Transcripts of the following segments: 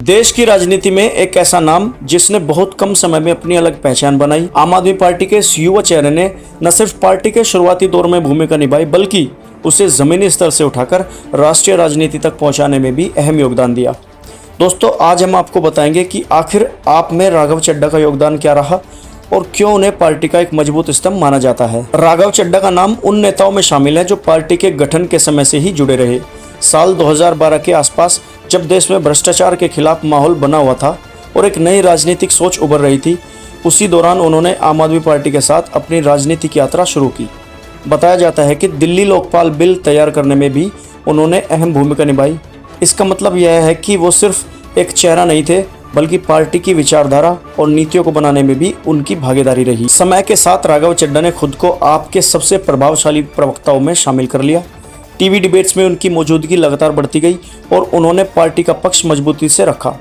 देश की राजनीति में एक ऐसा नाम जिसने बहुत कम समय में अपनी अलग पहचान बनाई। आम आदमी पार्टी के इस युवा चेहरे ने न सिर्फ पार्टी के शुरुआती दौर में भूमिका निभाई बल्कि उसे जमीनी स्तर से उठाकर राष्ट्रीय राजनीति तक पहुंचाने में भी अहम योगदान दिया। दोस्तों, आज हम आपको बताएंगे कि आखिर आप में राघव चड्ढा का योगदान क्या रहा और क्यों उन्हें पार्टी का एक मजबूत स्तंभ माना जाता है। राघव चड्ढा का नाम उन नेताओं में शामिल है जो पार्टी के गठन के समय से ही जुड़े रहे। साल 2012 के आसपास जब देश में भ्रष्टाचार के खिलाफ माहौल बना हुआ था और एक नई राजनीतिक सोच उभर रही थी, उसी दौरान उन्होंने आम आदमी पार्टी के साथ अपनी राजनीतिक यात्रा शुरू की। बताया जाता है कि दिल्ली लोकपाल बिल तैयार करने में भी उन्होंने अहम भूमिका निभाई। इसका मतलब यह है कि वो सिर्फ एक चेहरा नहीं थे बल्कि पार्टी की विचारधारा और नीतियों को बनाने में भी उनकी भागीदारी रही। समय के साथ राघव चड्ढा ने खुद को आपके सबसे प्रभावशाली प्रवक्ताओं में शामिल कर लिया। टीवी डिबेट्स में उनकी मौजूदगी लगातार बढ़ती गई और उन्होंने पार्टी का पक्ष मजबूती से रखा।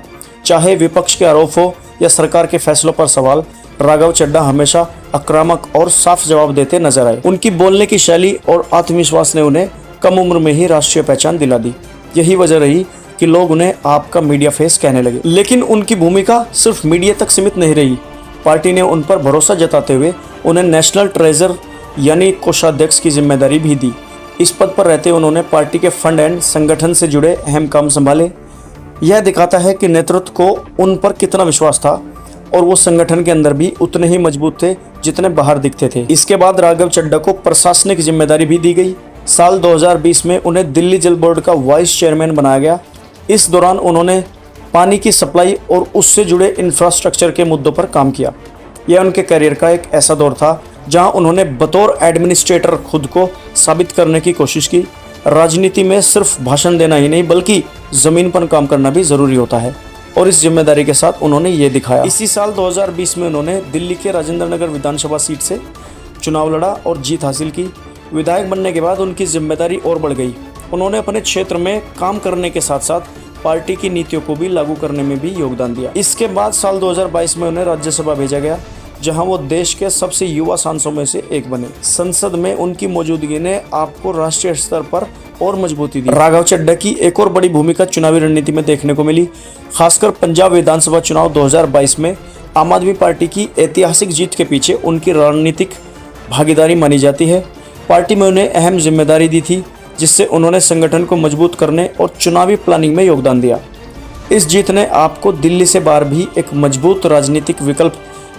चाहे विपक्ष के आरोप हो या सरकार के फैसलों पर सवाल, राघव चड्ढा हमेशा आक्रामक और साफ जवाब देते नजर आए। उनकी बोलने की शैली और आत्मविश्वास ने उन्हें कम उम्र में ही राष्ट्रीय पहचान दिला दी। यही वजह रही कि लोग उन्हें आपका मीडिया फेस कहने लगे। लेकिन उनकी भूमिका सिर्फ मीडिया तक सीमित नहीं रही। पार्टी ने उन पर भरोसा जताते हुए उन्हें नेशनल ट्रेजर यानी कोषाध्यक्ष की जिम्मेदारी भी दी। इस पद पर रहते उन्होंने पार्टी के फंड एंड संगठन से जुड़े अहम काम संभाले। यह दिखाता है कि नेतृत्व को उन पर कितना विश्वास था और वो संगठन के अंदर भी उतने ही मजबूत थे जितने बाहर दिखते थे। इसके बाद राघव चड्ढा को प्रशासनिक जिम्मेदारी भी दी गई। साल 2020 में उन्हें दिल्ली जल बोर्ड का वाइस चेयरमैन बनाया गया। इस दौरान उन्होंने पानी की सप्लाई और उससे जुड़े इंफ्रास्ट्रक्चर के मुद्दों पर काम किया। यह उनके करियर का एक ऐसा दौर था जहां उन्होंने बतौर एडमिनिस्ट्रेटर खुद को साबित करने की कोशिश की। राजनीति में सिर्फ भाषण देना ही नहीं बल्कि ज़मीन पर काम करना भी ज़रूरी होता है और इस जिम्मेदारी के साथ उन्होंने ये दिखाया। इसी साल 2020 में उन्होंने दिल्ली के राजेंद्र नगर विधानसभा सीट से चुनाव लड़ा और जीत हासिल की। विधायक बनने के बाद उनकी जिम्मेदारी और बढ़ गई। उन्होंने अपने क्षेत्र में काम करने के साथ साथ पार्टी की नीतियों को भी लागू करने में भी योगदान दिया। इसके बाद साल 2022 में उन्हें राज्यसभा भेजा गया जहां वो देश के सबसे युवा सांसदों में से एक बने। संसद में उनकी मौजूदगी ने आपको राष्ट्रीय स्तर पर और मजबूती दी। राघव चड्ढा की एक और बड़ी भूमिका चुनावी रणनीति में देखने को मिली। खासकर पंजाब विधानसभा चुनाव 2022 में आम आदमी पार्टी की ऐतिहासिक जीत के पीछे उनकी रणनीतिक भागीदारी मानी जाती है। पार्टी में उन्हें अहम जिम्मेदारी दी थी जिससे उन्होंने संगठन को मजबूत करने और चुनावी प्लानिंग में योगदान दिया। इस जीत ने आपको दिल्ली से बाहर भी एक मजबूत राजनीतिक विकल्प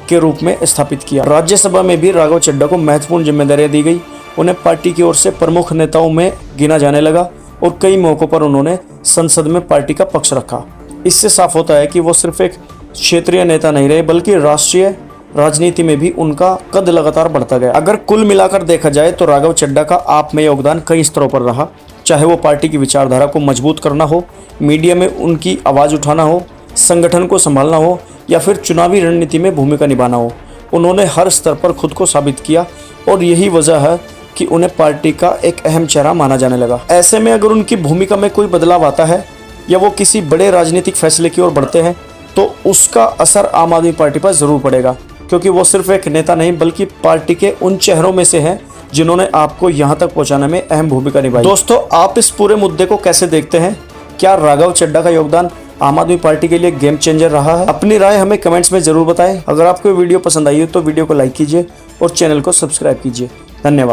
के रूप में स्थापित किया। राज्यसभा में भी राघव चड्ढा को महत्वपूर्ण जिम्मेदारियां दी गई। उन्हें पार्टी की ओर से प्रमुख नेताओं में गिना जाने लगा और कई मौकों पर उन्होंने संसद में पार्टी का पक्ष रखा। इससे साफ होता है कि वो सिर्फ एक क्षेत्रीय नेता नहीं रहे बल्कि राष्ट्रीय राजनीति में भी उनका कद लगातार बढ़ता गया। अगर कुल मिलाकर देखा जाए तो राघव चड्ढा का आप में योगदान कई स्तरों पर रहा। चाहे वो पार्टी की विचारधारा को मजबूत करना हो, मीडिया में उनकी आवाज़ उठाना हो, संगठन को संभालना हो या फिर चुनावी रणनीति में भूमिका निभाना हो, उन्होंने हर स्तर पर खुद को साबित किया और यही वजह है कि उन्हें पार्टी का एक अहम चेहरा माना जाने लगा। ऐसे में अगर उनकी भूमिका में कोई बदलाव आता है या वो किसी बड़े राजनीतिक फैसले की ओर बढ़ते हैं तो उसका असर आम आदमी पार्टी पर ज़रूर पड़ेगा, क्योंकि वो सिर्फ एक नेता नहीं बल्कि पार्टी के उन चेहरों में से हैं जिन्होंने आपको यहाँ तक पहुँचाने में अहम भूमिका निभाई। दोस्तों, आप इस पूरे मुद्दे को कैसे देखते हैं? क्या राघव चड्ढा का योगदान आम आदमी पार्टी के लिए गेम चेंजर रहा है? अपनी राय हमें कमेंट्स में जरूर बताएं। अगर आपको वीडियो पसंद आई हो तो वीडियो को लाइक कीजिए और चैनल को सब्सक्राइब कीजिए। धन्यवाद।